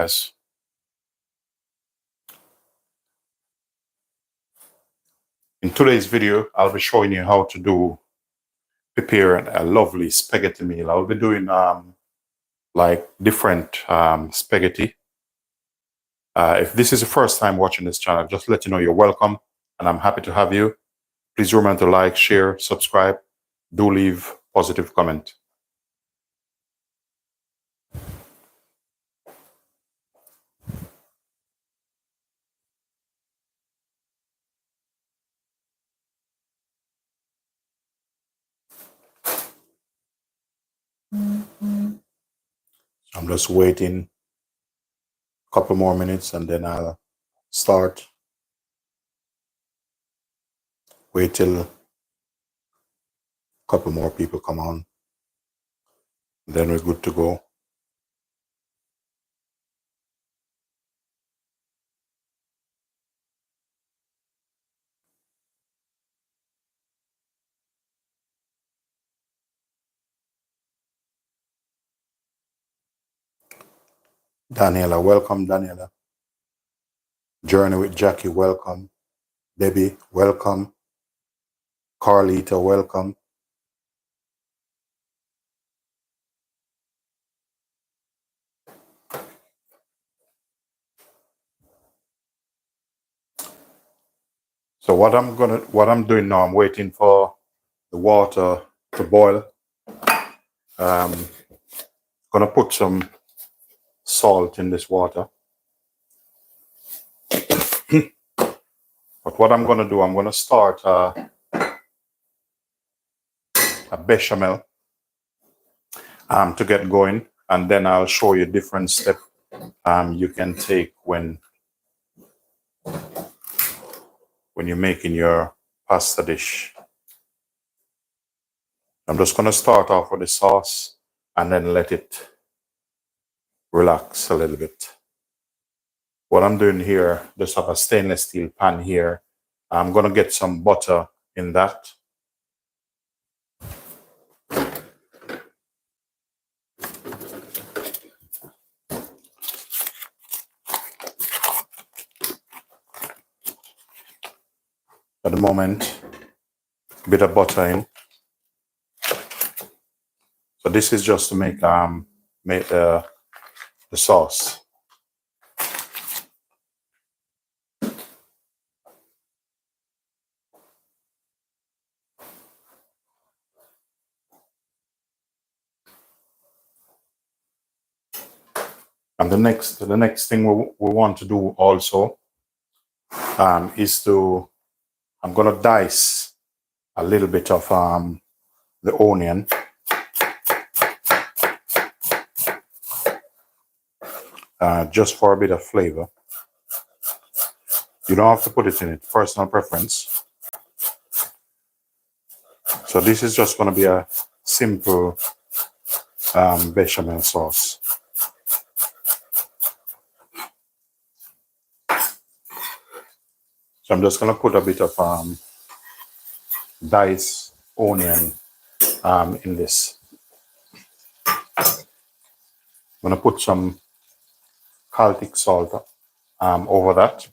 Yes. In today's video, I'll be showing you how to prepare a lovely spaghetti meal. I'll be doing like different spaghetti. If this is the first time watching this channel, just let you know you're welcome and I'm happy to have you. Please remember to like, share, subscribe. Do leave positive comment. I'm just waiting a couple more minutes and then I'll start. Wait till a couple more people come on. Then we're good to go. Daniela, welcome, Daniela. Journey with Jackie, welcome. Debbie, welcome. Carlita, welcome. So what I'm doing now, I'm waiting for the water to boil. Gonna put some salt in this water. But what I'm gonna do, I'm gonna start a bechamel to get going, and then I'll show you different steps you can take when you're making your pasta dish. I'm just gonna start off with the sauce and then let it relax a little bit. What I'm doing here, just have a stainless steel pan here. I'm gonna get some butter in that. At the moment, a bit of butter in. So this is just to make the sauce. And the next thing we want to do also is I'm gonna dice a little bit of the onion. Just for a bit of flavor. You don't have to put it in it, personal preference. So this is just gonna be a simple bechamel sauce. So I'm just gonna put a bit of diced onion in this. I'm gonna put some Celtic salt over that.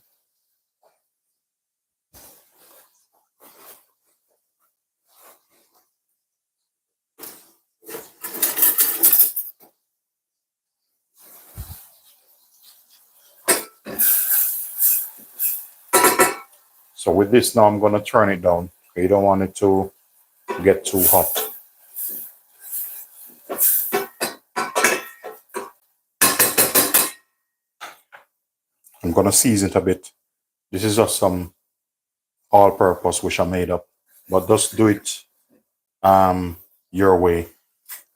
So with this now, I'm gonna turn it down. You don't want it to get too hot. I'm gonna season it a bit. This is just some all-purpose which I made up, but just do it your way.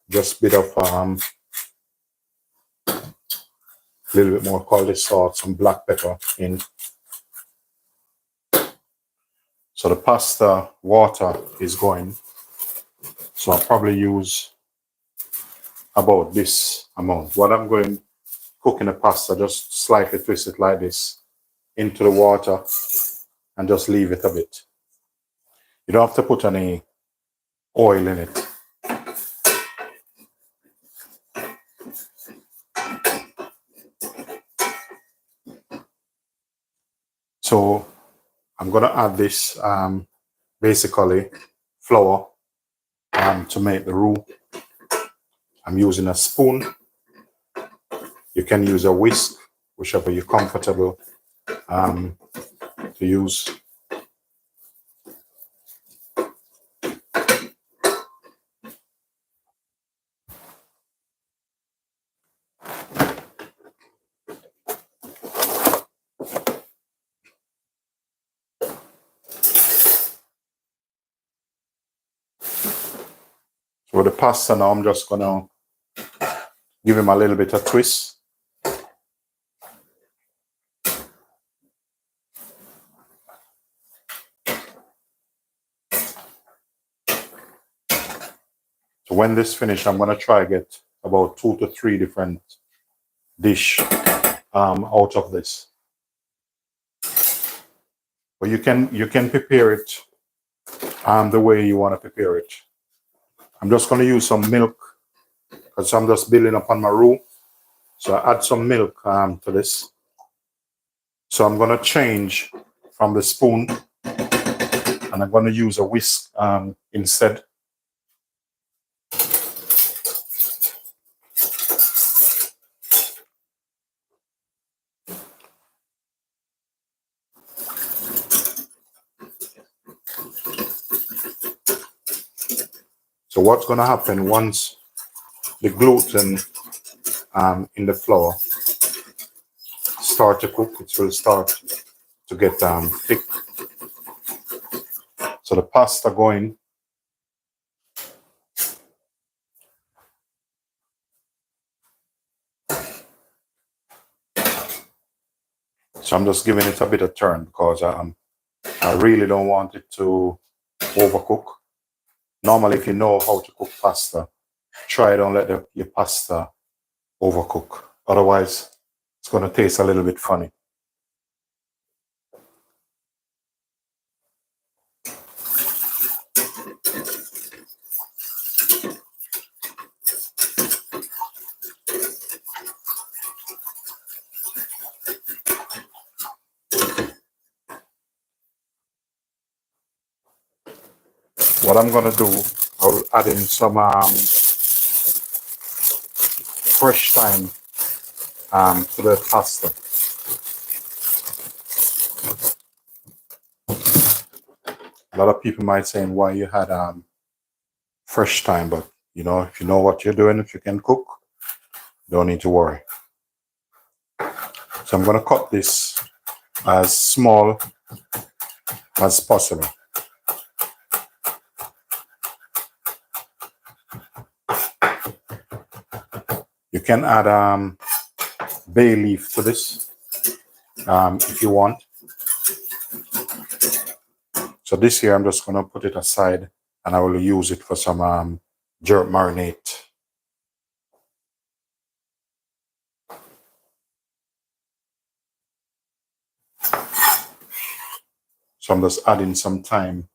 Just a bit of little bit more quality salt, some black pepper in. So the pasta water is going. So I'll probably use about this amount. What I'm going to cook in the pasta, just slightly twist it like this into the water and just leave it a bit. You don't have to put any oil in it. So I'm going to add this basically flour to make the roux. I'm using a spoon. You can use a whisk, whichever you're comfortable to use. So the pasta now, I'm just gonna give him a little bit of twist. So when this finished, I'm gonna try get about 2 to 3 different dish out of this. But you can prepare it the way you want to prepare it. I'm just gonna use some milk because I'm just building up on my roux. So I add some milk to this. So I'm gonna change from the spoon and I'm gonna use a whisk instead. So what's going to happen once the gluten in the flour start to cook, it will start to get thick. So the pasta going. So I'm just giving it a bit of turn because I really don't want it to overcook. Normally, if you know how to cook pasta, try don't let your pasta overcook. Otherwise, it's going to taste a little bit funny. What I'm going to do, I'll add in some fresh thyme to the pasta. A lot of people might say, why you had fresh thyme, but you know, if you know what you're doing, if you can cook, don't need to worry. So I'm going to cut this as small as possible. You can add bay leaf to this if you want. So this here, I'm just going to put it aside and I will use it for some jerk marinade. So I'm just adding some thyme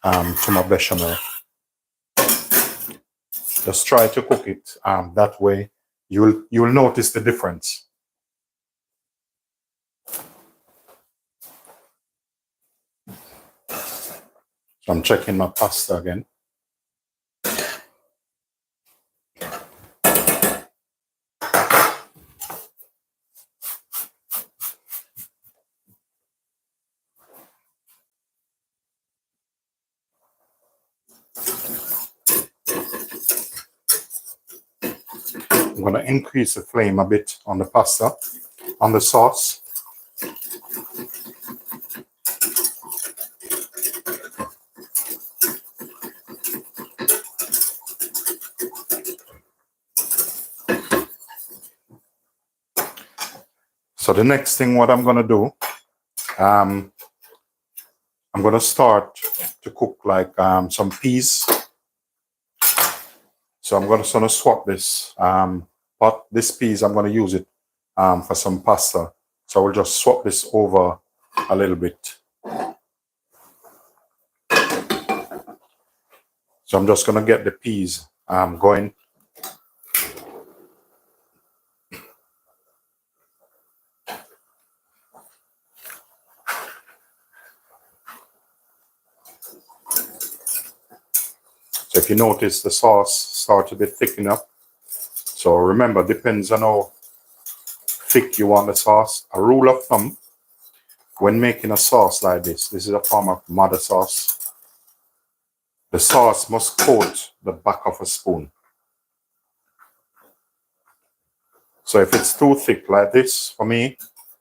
to my bechamel. Just try to cook it that way. You will notice the difference. So I'm checking my pasta again. I'm going to increase the flame a bit on the pasta, on the sauce. So the next thing, what I'm going to do, I'm going to start to cook like some peas. So I'm going to swap this pot. This peas, I'm going to use it for some pasta. So I will just swap this over a little bit. So I'm just going to get the peas going. If you notice, the sauce starts a bit thicken up. So remember, depends on how thick you want the sauce. A rule of thumb, when making a sauce like this is a form of mother sauce. The sauce must coat the back of a spoon. So if it's too thick like this, for me,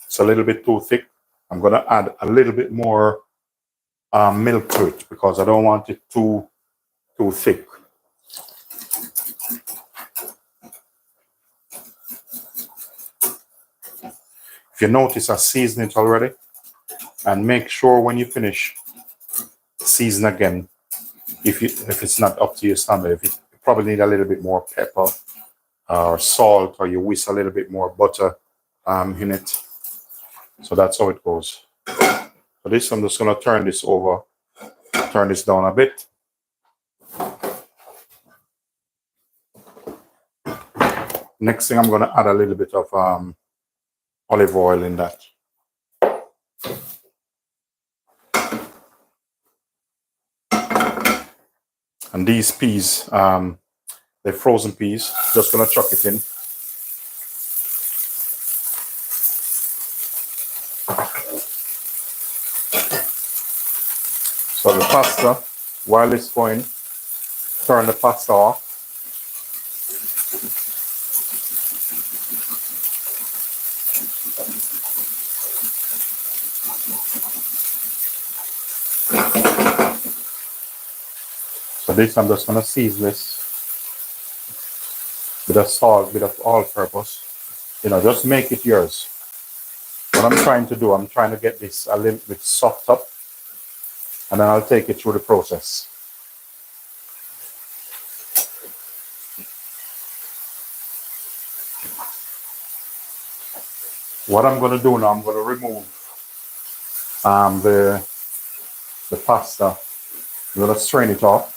it's a little bit too thick. I'm going to add a little bit more milk to it because I don't want it too thick. If you notice, I seasoned it already. And make sure when you finish, season again. If it's not up to your standard, you probably need a little bit more pepper or salt, or you whisk a little bit more butter in it. So that's how it goes. For this, I'm just going to turn this over, turn this down a bit. Next thing, I'm going to add a little bit of olive oil in that. And these peas, they're frozen peas, just going to chuck it in. So the pasta, while it's going, turn the pasta off. So this, I'm just going to season this. Bit of salt, bit of all-purpose. You know, just make it yours. What I'm trying to do, I'm trying to get this a little bit soft up. And then I'll take it through the process. What I'm going to do now, I'm going to remove the pasta. I'm going to strain it off.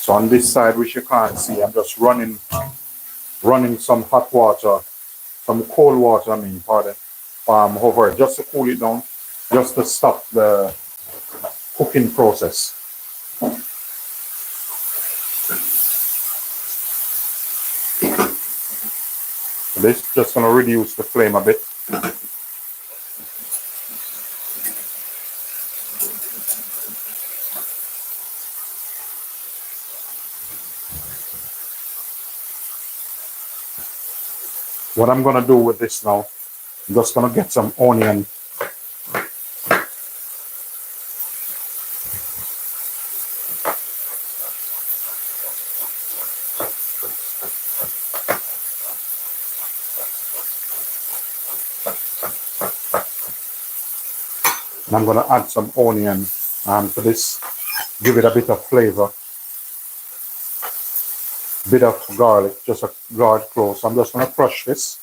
So on this side, which you can't see, I'm just running some hot water, some cold water, over it, just to cool it down, just to stop the cooking process. So this is just going to reduce the flame a bit. What I'm going to do with this now, I'm just going to get some onion. And I'm going to add some onion to this, give it a bit of flavor. Bit of garlic, just a garlic clove. So I'm just going to crush this.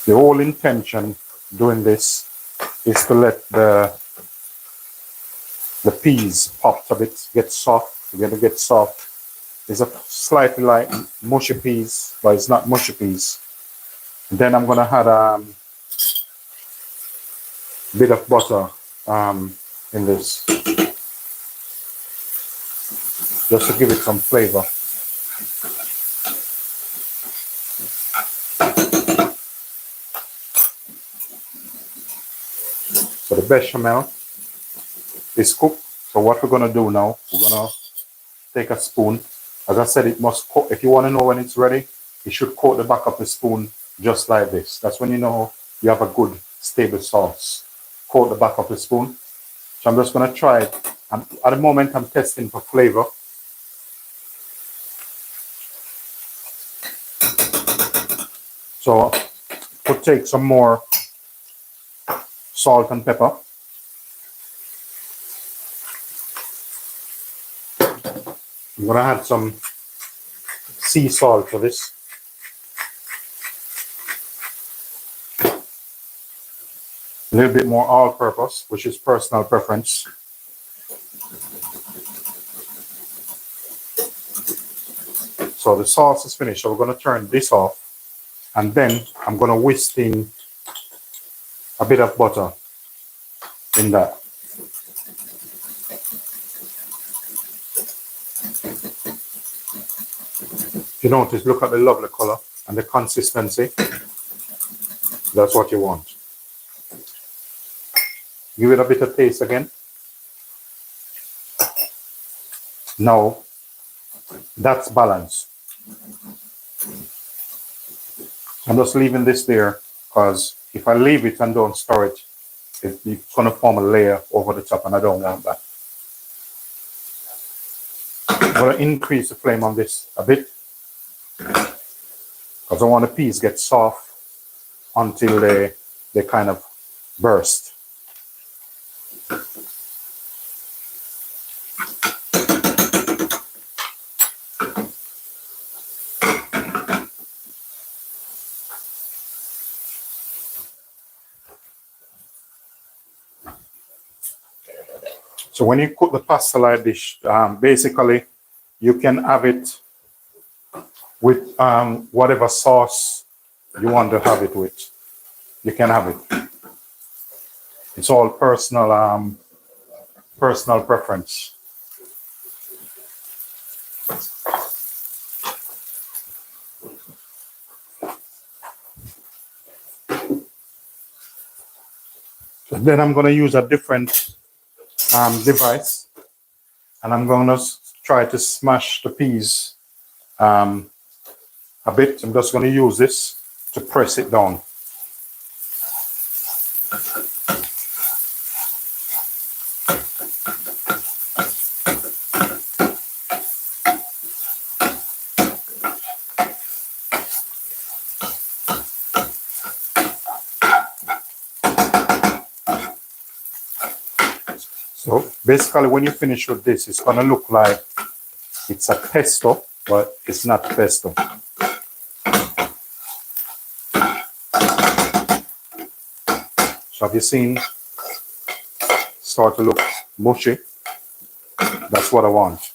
The whole intention doing this is to let the peas pop a bit, get soft. You're going to get soft. It's a slightly like mushy peas, but it's not mushy peas. And then I'm going to add a bit of butter in this, just to give it some flavor. So the bechamel is cooked. So what we're going to do now, we're going to take a spoon. As I said, it must coat. If you want to know when it's ready, it should coat the back of the spoon just like this. That's when you know you have a good, stable sauce. Coat the back of the spoon. So I'm just going to try it. At the moment, I'm testing for flavor. So we'll take some more salt and pepper. I'm going to add some sea salt to this. A little bit more all-purpose, which is personal preference. So the sauce is finished. So we're going to turn this off And then I'm going to whisk in a bit of butter in that. If you notice, look at the lovely color and the consistency. That's what you want. Give it a bit of taste again. Now, that's balanced. I'm just leaving this there because if I leave it and don't stir it, it's going to form a layer over the top, and I don't want that. I'm going to increase the flame on this a bit because I want the peas get soft until they kind of burst. So when you cook the pasta like this, basically you can have it with whatever sauce you want to have it with. You can have it. It's all personal preference. So then I'm going to use a different device, and I'm going to try to smash the peas a bit. I'm just going to use this to press it down. So basically when you finish with this, it's going to look like it's a pesto, but it's not pesto. So have you seen start to look mushy? That's what I want.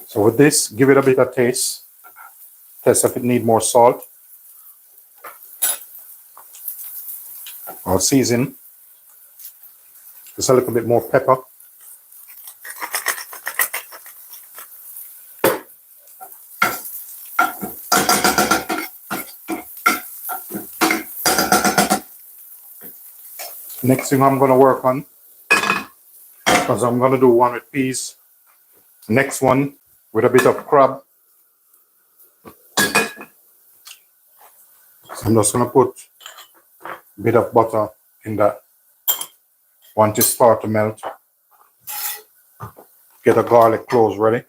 So with this, give it a bit of taste. Test if it needs more salt or season. Just a little bit more pepper. Next thing I'm going to work on, because I'm going to do one with peas. Next one with a bit of crab. So I'm just going to put a bit of butter in that. Once it starts to melt, get a garlic clove ready.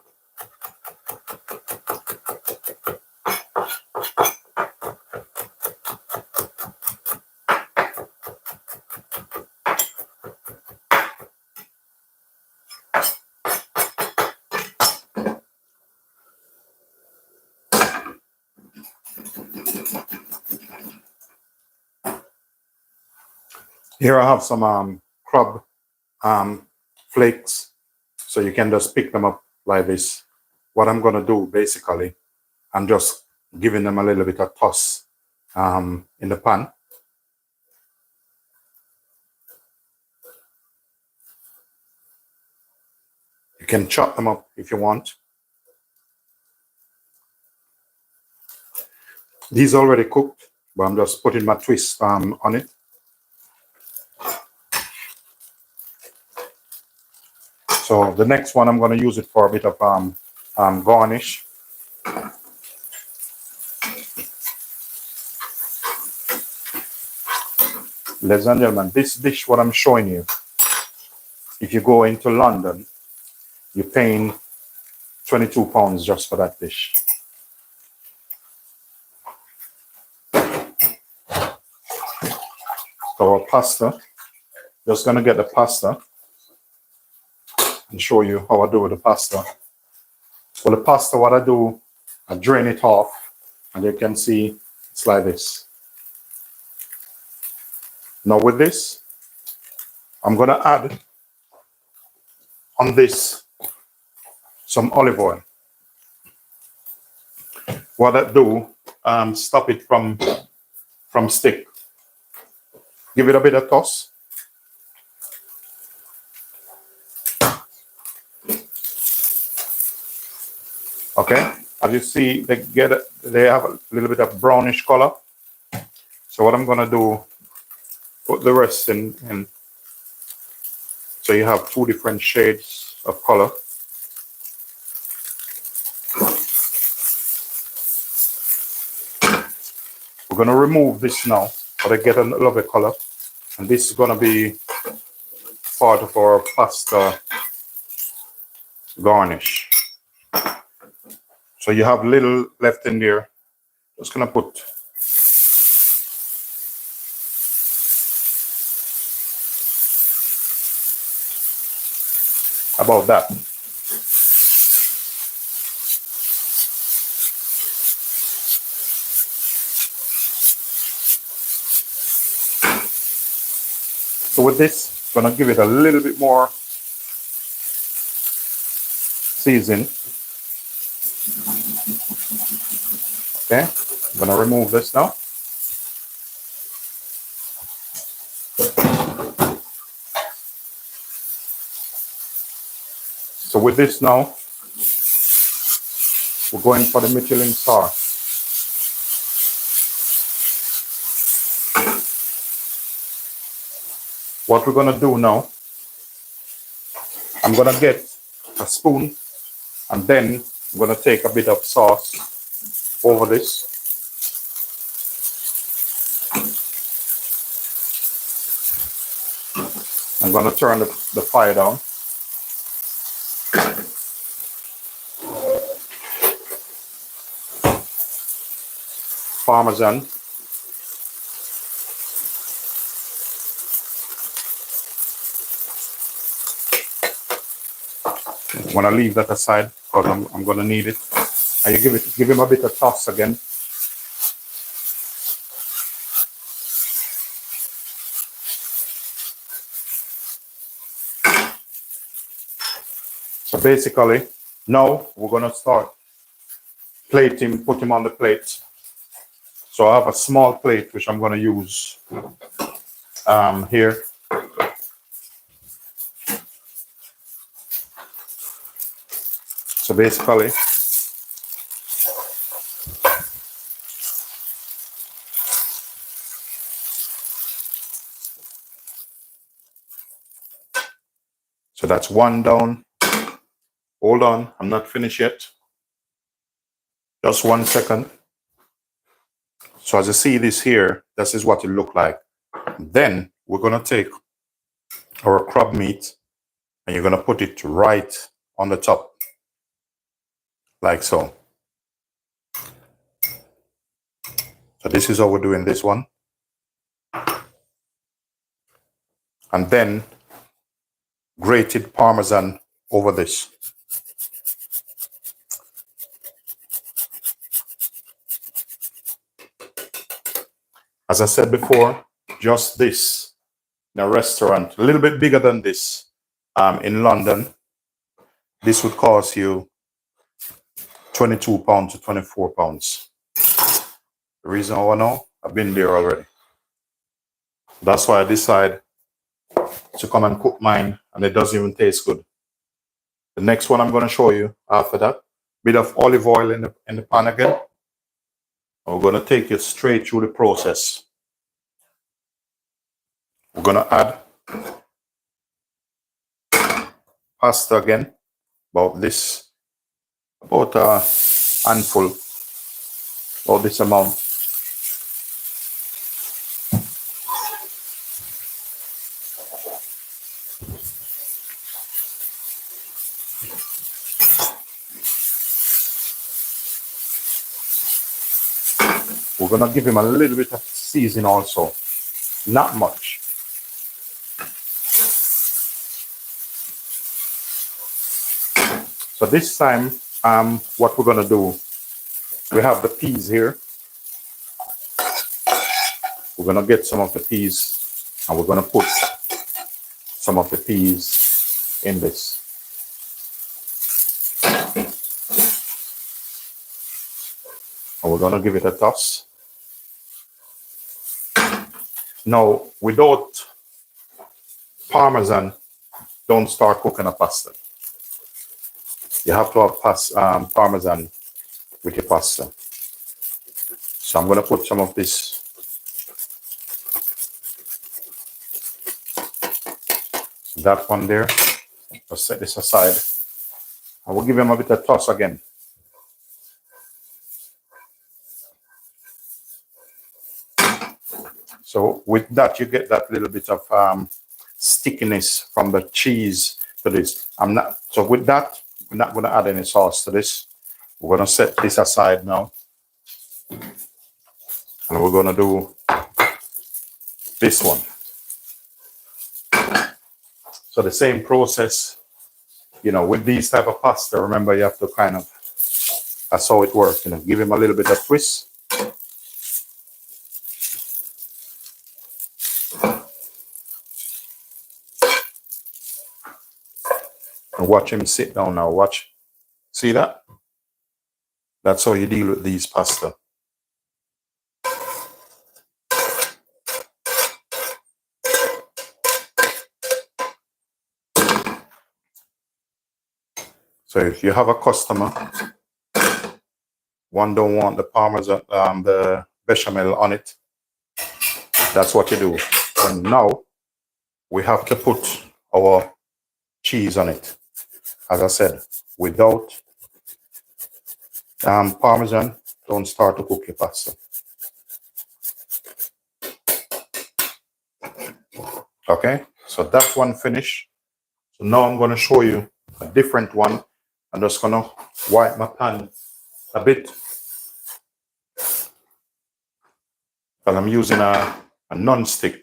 Here I have some crab flakes, so you can just pick them up like this. What I'm going to do basically, I'm just giving them a little bit of toss in the pan. You can chop them up if you want. These are already cooked, but I'm just putting my twist on it. So the next one, I'm going to use it for a bit of garnish. Ladies and gentlemen, this dish, what I'm showing you, if you go into London, you're paying £22 just for that dish. So our pasta, just going to get the pasta and show you how I do with the pasta. So the pasta, what I do, I drain it off, and you can see it's like this. Now with this, I'm gonna add on this some olive oil. What that do, stop it from stick. Give it a bit of toss. Okay, as you see, they have a little bit of brownish color. So what I'm gonna do, put the rest in. So you have two different shades of color. We're gonna remove this now, but I get a lovely color. And this is gonna be part of our pasta garnish. So you have little left in there. Just gonna put about that. So with this, gonna give it a little bit more season. Okay, I'm gonna remove this now. So with this now, we're going for the Michelin star. What we're gonna do now, I'm gonna get a spoon and then I'm gonna take a bit of sauce over this. I'm gonna turn the fire down. Parmesan. I'm gonna leave that aside because I'm gonna need it. And you give him a bit of toss again. So basically, now we're gonna start plating, put him on the plate. So I have a small plate which I'm gonna use here. So basically, so that's one down. Hold on, I'm not finished yet. Just 1 second. So as you see this here, this is what it look like. Then we're gonna take our crab meat and you're gonna put it right on the top, like so. So this is how we're doing this one. And then grated Parmesan over this. As I said before, just this in a restaurant, a little bit bigger than this in London, this would cost you £22 to £24. The reason I know, I've been there already. That's why I decided to come and cook mine, and it doesn't even taste good. The next one I'm going to show you after that, bit of olive oil in the pan again. We're going to take you straight through the process. We're going to add pasta again, about a handful, about this amount. We're going to give him a little bit of seasoning also, not much. So this time, what we're going to do, we have the peas here. We're going to get some of the peas And we're going to put some of the peas in this. And we're going to give it a toss. Now, without Parmesan, don't start cooking a pasta. You have to have Parmesan with your pasta. So I'm going to put some of this. That one there. I'll set this aside. I will give him a bit of toss again. So with that, you get that little bit of stickiness from the cheese to this. So with that, we're not going to add any sauce to this. We're going to set this aside now. And we're going to do this one. So the same process, you know, with these type of pasta, remember you have to kind of, that's how it works, you know, give him a little bit of twist. And watch him sit down now, watch. See that? That's how you deal with these pasta. So if you have a customer, one don't want the Parmesan, the bechamel on it, that's what you do. And now we have to put our cheese on it. As I said, without Parmesan, don't start to cook your pasta. Okay, so that one finished. So now I'm going to show you a different one. I'm just going to wipe my pan a bit. But I'm using a non-stick.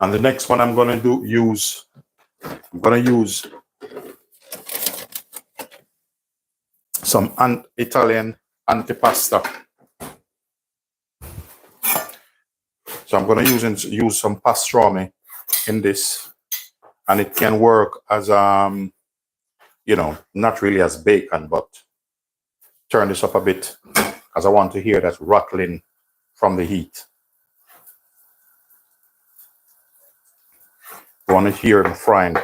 And the next one I'm going to use some Italian antipasta. So I'm going to use some pastrami in this, and it can work as you know, not really as bacon, but turn this up a bit because I want to hear that rattling from the heat. I want to hear it frying.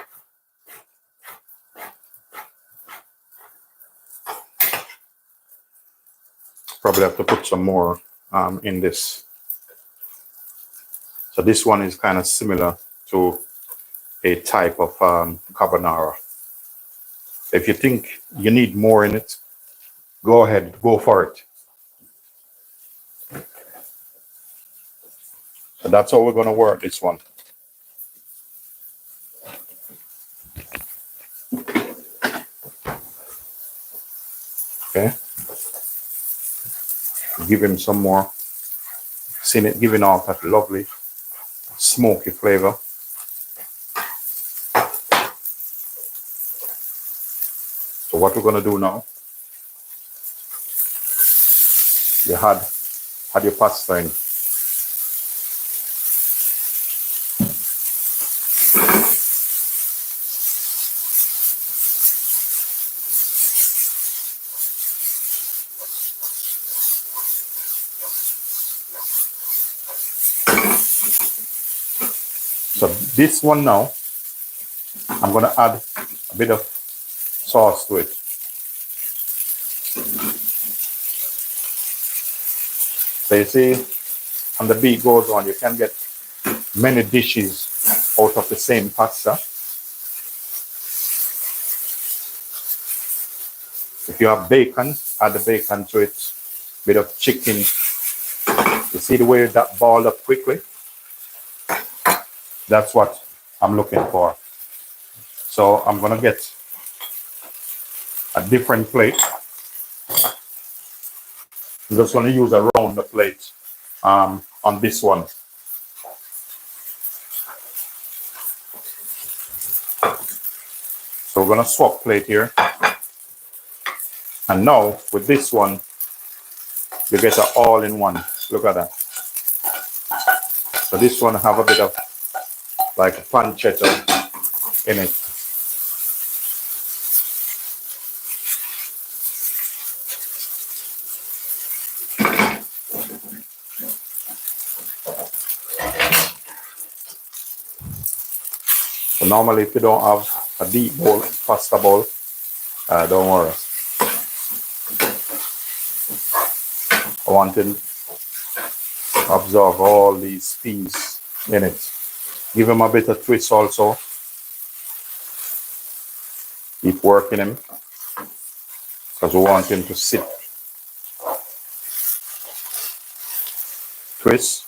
Probably have to put some more in this. So this one is kind of similar to a type of carbonara. If you think you need more in it, go ahead, go for it. So that's how we're going to work this one. Okay. Give him some more. See it giving off that lovely smoky flavor. So what we're going to do now, you had your pasta in. So this one now, I'm going to add a bit of sauce to it. So you see, and the beat goes on, you can get many dishes out of the same pasta. If you have bacon, add the bacon to it, bit of chicken. You see the way that balled up quickly? That's what I'm looking for. So I'm going to get a different plate. I'm just going to use a rounder plate on this one. So we're going to swap plate here. And now with this one, you get an all-in-one. Look at that. So this one have a bit of like a pancetta in it. So normally if you don't have a deep bowl, pasta bowl, don't worry. I want to absorb all these peas in it. Give them a bit of twist also. Keep working him because we want him to sit. Twist,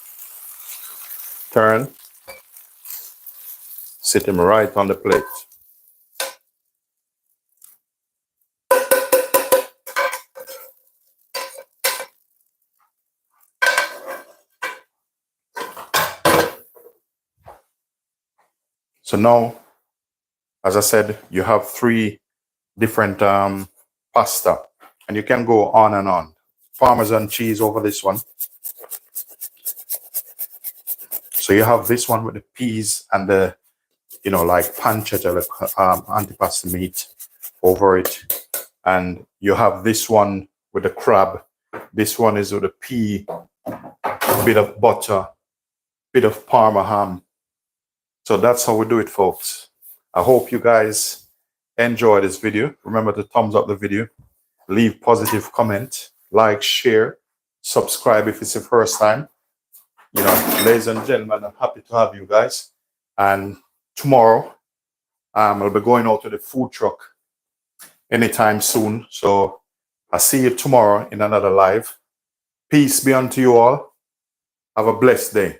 turn, sit him right on the plate. So now, as I said, you have 3 different pasta, and you can go on and on. Parmesan cheese over this one. So you have this one with the peas and the, you know, like pancetta, antipasta meat over it. And you have this one with the crab. This one is with a pea, a bit of butter, bit of Parma ham. So that's how we do it, folks. I hope you guys enjoy this video. Remember to thumbs up the video, leave positive comment, like, share, subscribe if it's your first time. You know, ladies and gentlemen, I'm happy to have you guys. And tomorrow, I'll be going out to the food truck anytime soon. So I'll see you tomorrow in another live. Peace be unto you all. Have a blessed day.